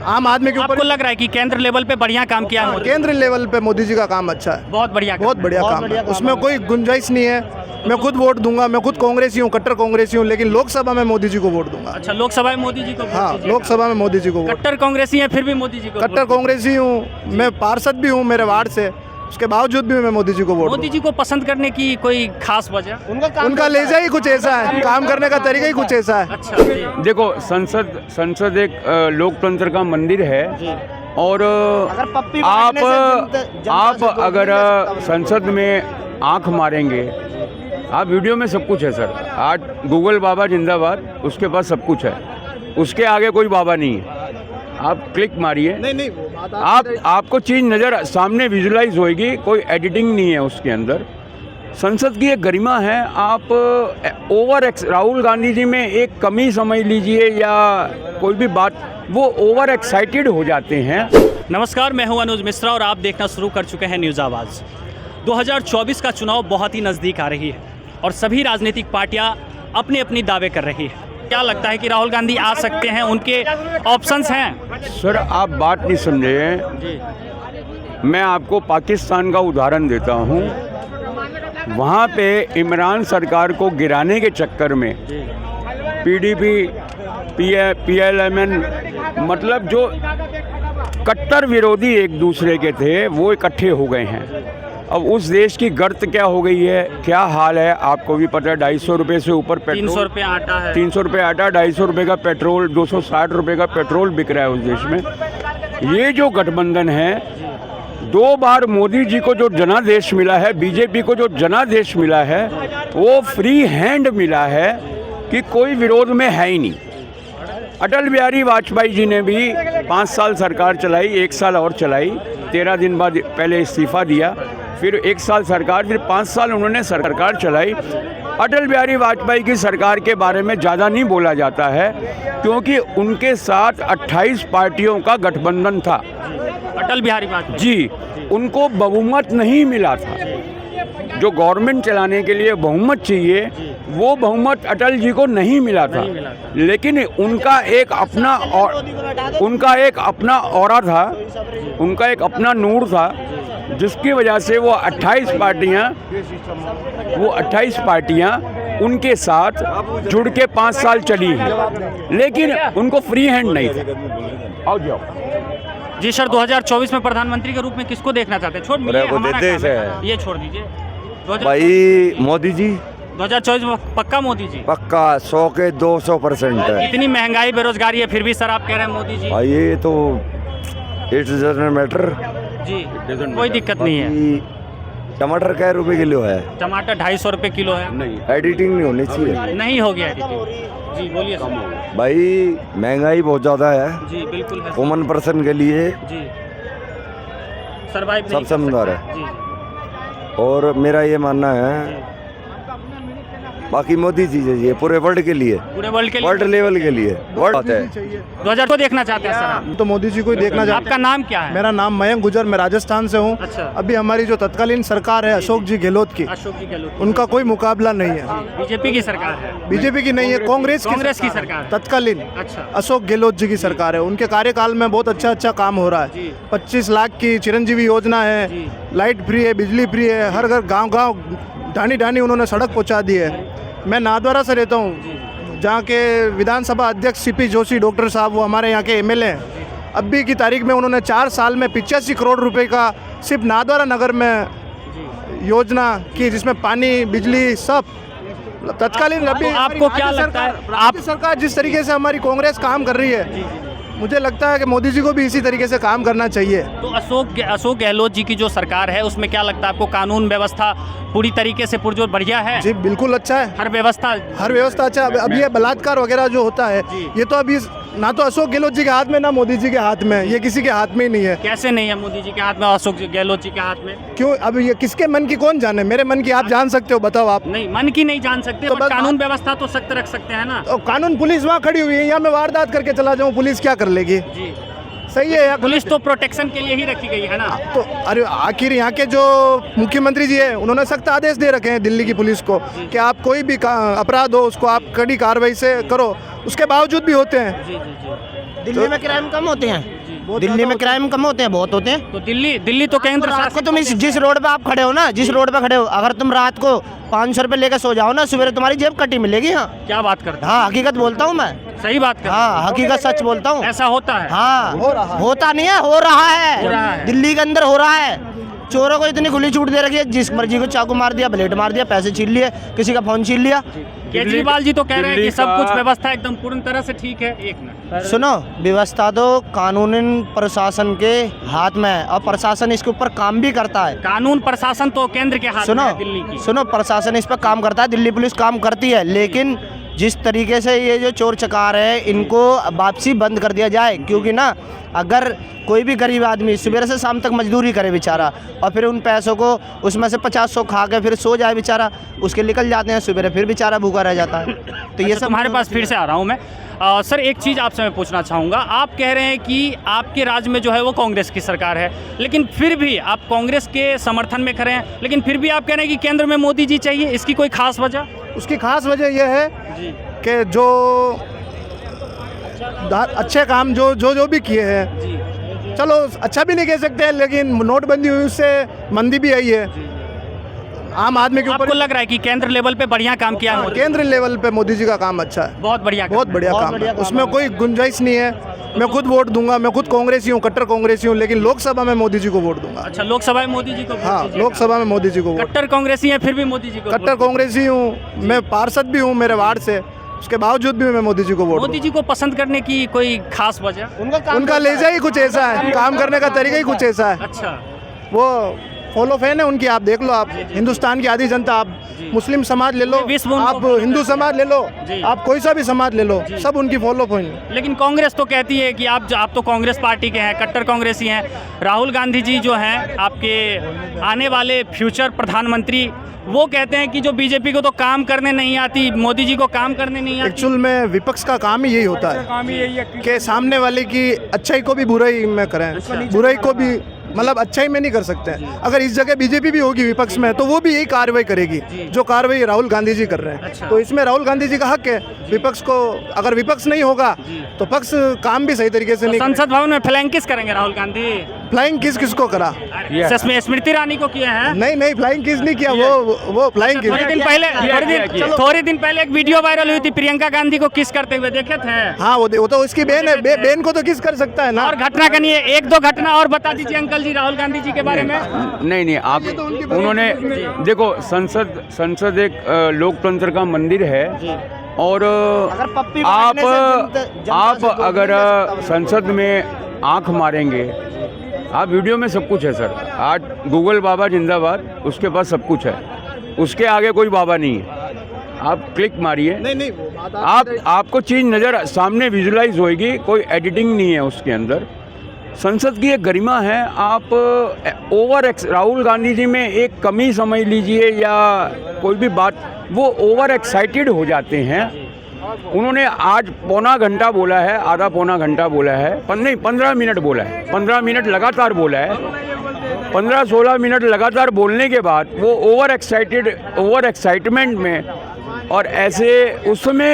आम आदमी के ऊपर। आपको लग रहा है कि केंद्र लेवल पे बढ़िया काम किया है मोदी? केंद्र लेवल पे मोदी जी का काम अच्छा है, बहुत बढ़िया काम है, उसमें कोई गुंजाइश नहीं है। मैं खुद वोट दूंगा, मैं खुद कांग्रेसी हूँ, कट्टर कांग्रेसी हूँ, लेकिन लोकसभा में मोदी जी को वोट दूंगा। अच्छा, लोकसभा में मोदी जी को वोट हाँ, दीजिएगा। लोकसभा में मोदी जी को वोट। कट्टर कांग्रेसी है फिर भी मोदी जी को वोट कट्टर कांग्रेसी हूँ, मैं पार्षद भी हूँ मेरे वार्ड से, उसके बावजूद भी मैं मोदी जी को वोट मोदी जी को पसंद करने की कोई खास वजह? उनका लहजा ही कुछ ऐसा है, काम करने का तरीका ही कुछ ऐसा है। अच्छा जी। देखो, संसद एक लोकतंत्र का मंदिर है और आप अगर संसद में आंख मारेंगे, आप वीडियो में सब कुछ है सर। आज गूगल बाबा जिंदाबाद, उसके पास सब कुछ है, उसके आगे कोई बाबा नहीं है। आप क्लिक मारिए, नहीं आपको चीज़ नज़र सामने विजुलाइज होएगी, कोई एडिटिंग नहीं है उसके अंदर। संसद की एक गरिमा है। आप राहुल गांधी जी में एक कमी समझ लीजिए या कोई भी बात, वो ओवर एक्साइटेड हो जाते हैं। नमस्कार, मैं हूं अनुज मिश्रा और आप देखना शुरू कर चुके हैं न्यूज़ आवाज़। 2024 का चुनाव बहुत ही नज़दीक आ रही है और सभी राजनीतिक पार्टियां अपने अपनी दावे कर रही है। क्या लगता है कि राहुल गांधी आ सकते हैं? उनके ऑप्शंस हैं? सर, आप बात नहीं समझे। मैं आपको पाकिस्तान का उदाहरण देता हूँ। वहाँ पे इमरान सरकार को गिराने के चक्कर में पीडीपी, PLMN, मतलब जो कट्टर विरोधी एक दूसरे के थे, वो इकट्ठे हो गए हैं। अब उस देश की गर्त क्या हो गई है, क्या हाल है, आपको भी पता है। 250 रुपये से ऊपर पेट्रोल, 300 रुपये आटा है, 300 रुपये आटा, 250 रुपये का पेट्रोल, 260 रुपये का पेट्रोल बिक रहा है उस देश में। ये जो गठबंधन है, 2 बार मोदी जी को जो जनादेश मिला है, बीजेपी को जो जनादेश मिला है, वो फ्री हैंड मिला है कि कोई विरोध में है ही नहीं। अटल बिहारी वाजपेयी जी ने भी 5 साल सरकार चलाई, 1 साल और चलाई, 13 दिन बाद पहले इस्तीफा दिया, फिर 1 साल सरकार, फिर 5 साल उन्होंने सरकार चलाई। अटल बिहारी वाजपेयी की सरकार के बारे में ज़्यादा नहीं बोला जाता है क्योंकि उनके साथ 28 पार्टियों का गठबंधन था। अटल बिहारी वाजपेयी जी, उनको बहुमत नहीं मिला था। जो गवर्नमेंट चलाने के लिए बहुमत चाहिए, वो बहुमत अटल जी को नहीं मिला था। लेकिन उनका एक अपना ऑरा था, उनका एक अपना नूर था, जिसकी वजह से वो 28 पार्टियां उनके साथ जुड़ के 5 साल चली हैं, लेकिन उनको फ्री हैंड नहीं था। आओ जाओ जी सर, 2024 में प्रधानमंत्री के रूप में किसको देखना चाहते हैं? ये छोड़ दीजिए भाई, मोदी जी। 2024 में पक्का मोदी जी? पक्का 100 के 200% है। इतनी महंगाई, बेरोजगारी है, फिर भी सर आप कह रहे हैं मोदी जी? भाई ये तो इट्स डजंट मैटर जी, कोई दिक्कत नहीं है। टमाटर क्या रुपए किलो है? टमाटर 250 रुपये किलो है। नहीं, एडिटिंग नहीं होनी चाहिए। नहीं हो गया एडिटिंग। जी बोलिए सर। भाई महंगाई बहुत ज़्यादा है जी बिल्कुल है। कॉमन पर्सन के लिए जी सर्वाइव सब समझदार है। जी और मेरा ये मानना है, बाकी मोदी जी चाहिए पूरे वर्ल्ड के लिए, पूरे वर्ल्ड के लिए, वर्ल्ड लेवल के लिए। वर्ल्ड है 2000 को देखना चाहते हैं सर आप? तो मोदी जी को ही देखना चाहते आपका नाम क्या है? मेरा नाम मयंक गुजर, मैं राजस्थान से हूँ। अच्छा। अभी हमारी जो तत्कालीन सरकार है अशोक जी गहलोत की, अशोक जी गहलोत, उनका कोई मुकाबला नहीं है। बीजेपी की सरकार है? बीजेपी की नहीं है, कांग्रेस की सरकार है। तत्कालीन अच्छा। अशोक गहलोत जी की सरकार है। उनके कार्यकाल में बहुत अच्छा काम हो रहा है। जी। 25 लाख की चिरंजीवी योजना है, जी। लाइट फ्री है, बिजली फ्री है, हर घर गांव ढानी उन्होंने सड़क पहुंचा दी है। मैं नाथद्वारा से रहता हूँ, जहाँ के विधानसभा अध्यक्ष CP जोशी डॉक्टर साहब, वो हमारे यहाँ के MLA हैं। अभी की तारीख में उन्होंने 4 साल में 85 करोड़ रुपए का सिर्फ नाथद्वारा नगर में योजना की, जिसमें पानी, बिजली सब तत्कालीन। अभी आपको क्या लगता है, आप सरकार जिस तरीके से हमारी कांग्रेस काम कर रही है, मुझे लगता है कि मोदी जी को भी इसी तरीके से काम करना चाहिए। तो अशोक गहलोत जी की जो सरकार है, उसमें क्या लगता है आपको, कानून व्यवस्था पूरी तरीके से पुरजोर बढ़िया है? जी बिल्कुल अच्छा है, हर व्यवस्था अच्छा। अब ये बलात्कार वगैरह जो होता है, ये तो अभी ना तो अशोक गहलोत जी के हाथ में, ना मोदी जी के हाथ में, ये किसी के हाथ में ही नहीं है। कैसे नहीं है मोदी जी के हाथ में, अशोक गहलोत जी के हाथ में? क्यों? अब ये किसके मन की कौन जाने? मेरे मन की आप जान सकते हो, बताओ आप। नहीं, मन की नहीं जान सकते, तो कानून व्यवस्था तो सख्त रख सकते हैं ना। तो कानून, पुलिस वहाँ खड़ी हुई है, यहाँ मैं वारदात करके चला जाऊँ, पुलिस क्या कर लेगी? जी सही है यार, पुलिस तो प्रोटेक्शन के लिए ही रखी गई है ना। तो अरे आखिर यहाँ के जो मुख्यमंत्री जी है, उन्होंने सख्त आदेश दे रखे हैं दिल्ली की पुलिस को कि आप कोई भी अपराध हो, उसको आप कड़ी कार्रवाई से करो, उसके बावजूद भी होते हैं। जी जी जी दिल्ली में क्राइम कम होते हैं, दिल्ली में क्राइम कम होते हैं, बहुत होते हैं। तो दिल्ली तो केंद्र रात को शासित तुम जिस रोड पे आप खड़े हो ना, जिस रोड पे खड़े हो, अगर तुम रात को 500 रुपये लेकर सो जाओ ना, सवेरे तुम्हारी जेब कटी मिलेगी। हाँ क्या बात करते हाँ, हकीकत बोलता हूँ मैं। हैं? सही बात कर हाँ, हकीकत सच बोलता हूँ। ऐसा होता है। हाँ, होता नहीं है, हो रहा हो रहा है। है, दिल्ली के अंदर हो रहा है। चोरों को इतनी खुली छूट दे रखी है, जिस मर्जी को चाकू मार दिया, ब्लेड मार दिया, पैसे छीन लिए, किसी का फोन छीन लिया। केजरीवाल जी तो कह रहे हैं कि दिल्ली सब कुछ का- व्यवस्था एकदम पूर्ण तरह से ठीक है। एक मिनट सुनो, व्यवस्था तो कानून प्रशासन के हाथ में है और प्रशासन इसके ऊपर काम भी करता है। कानून प्रशासन तो केंद्र के हाथ में सुनो है दिल्ली की। सुनो, प्रशासन इस पर काम करता है, दिल्ली पुलिस काम करती है, लेकिन जिस तरीके से ये जो चोर चकार है, इनको वापसी बंद कर दिया जाए। क्योंकि ना, अगर कोई भी गरीब आदमी सुबह से शाम तक मजदूरी करे बेचारा, और फिर उन पैसों को उसमें से 50-100 खा के फिर सो जाए बेचारा, उसके निकल जाते हैं सुबह, फिर बेचारा भूखा रह जाता है। तो ये सब तुम्हारे पास फिर से आ रहा हूँ मैं। सर, एक चीज़ आपसे मैं पूछना चाहूँगा। आप कह रहे हैं कि आपके राज्य में जो है वो कांग्रेस की सरकार है, लेकिन फिर भी आप कांग्रेस के समर्थन में खड़े हैं, लेकिन फिर भी आप कह रहे हैं कि केंद्र में मोदी जी चाहिए। इसकी कोई खास वजह? उसकी खास वजह यह है कि जो अच्छे काम जो भी किए हैं, चलो अच्छा भी नहीं कह सकते हैं, लेकिन नोटबंदी हुई उससे मंदी भी आई है आम आदमी के ऊपर। आपको लग रहा है कि केंद्र लेवल पे बढ़िया काम किया है मोदी? केंद्र लेवल पे मोदी जी का काम अच्छा है, बहुत बढ़िया बहुत बढ़िया काम है, उसमें कोई गुंजाइश नहीं है। मैं खुद वोट दूंगा, मैं खुद कांग्रेसी हूँ, कट्टर कांग्रेसी हूँ, लेकिन लोकसभा में मोदी जी को वोट दूंगा। अच्छा, लोकसभा में मोदी जी को वोट हाँ, दीजिएगा। लोकसभा में मोदी जी को वोट। कट्टर कांग्रेसी हैं फिर भी मोदी जी को वोट कट्टर कांग्रेसी हूँ, मैं पार्षद भी हूँ मेरे वार्ड से, उसके बावजूद भी मैं मोदी जी को वोट मोदी जी को पसंद करने की कोई खास वजह? उनका लहजा ही कुछ ऐसा है, काम करने का तरीका ही कुछ ऐसा है। अच्छा, वो फॉलो फैन है उनकी, आप देख लो, आप हिंदुस्तान की आधी जनता, आप मुस्लिम समाज ले लो, विश्व उनको आप हिंदू समाज ले लो, आप कोई सा भी समाज ले लो, सब उनकी फॉलो फैन है। लेकिन कांग्रेस तो कहती है कि आप तो कांग्रेस पार्टी के हैं, कट्टर कांग्रेसी हैं। राहुल गांधी जी जो हैं आपके आने वाले फ्यूचर प्रधानमंत्री, वो कहते हैं कि जो बीजेपी को तो काम करने नहीं आती, मोदी जी को काम करने नहीं आती। एक्चुअल में विपक्ष का काम ही यही होता है कि सामने वाले की अच्छाई को भी बुराई में करें, बुराई को भी मतलब अच्छाई में नहीं कर सकते हैं। अगर इस जगह बीजेपी भी होगी विपक्ष में, तो वो भी यही कार्रवाई करेगी जो कार्रवाई राहुल गांधी जी कर रहे हैं। तो इसमें राहुल गांधी जी का हक है। विपक्ष को, अगर विपक्ष नहीं होगा तो पक्ष काम भी सही तरीके से नहीं संसद भवन में फ्लाइंग किस करेंगे राहुल गांधी? फ्लाइंग किसको करा? स्मृति ईरानी को किया है। नहीं, फ्लाइंग किस नहीं किया, वो फ्लाइंग किस। थोड़े दिन पहले एक वीडियो वायरल हुई थी प्रियंका गांधी को किस करते हुए, देखे थे? हाँ, वो तो उसकी बहन है, बहन को तो किस कर सकता है ना। और घटना का नहीं है, एक दो घटना और बता दीजिए अंकल जी राहुल गांधी जी के बारे में। नहीं, आप उन्होंने देखो, संसद एक लोकतंत्र का मंदिर है, और आप अगर संसद में आंख मारेंगे, आप वीडियो में सब कुछ है सर। आज गूगल बाबा जिंदाबाद, उसके पास सब कुछ है, उसके आगे कोई बाबा नहीं है। आप क्लिक मारिए, नहीं, आपको चीज़ नज़र सामने विजुलाइज होएगी, कोई एडिटिंग नहीं है उसके अंदर। संसद की एक गरिमा है। आप राहुल गांधी जी में एक कमी समझ लीजिए या कोई भी बात, वो ओवर एक्साइटेड हो जाते हैं। उन्होंने आज पौना घंटा बोला है, आधा पौना घंटा बोला है, 15 मिनट बोला है, 15 मिनट लगातार बोला है। 15-16 मिनट लगातार बोलने के बाद वो ओवर एक्साइटमेंट में, और ऐसे उसमें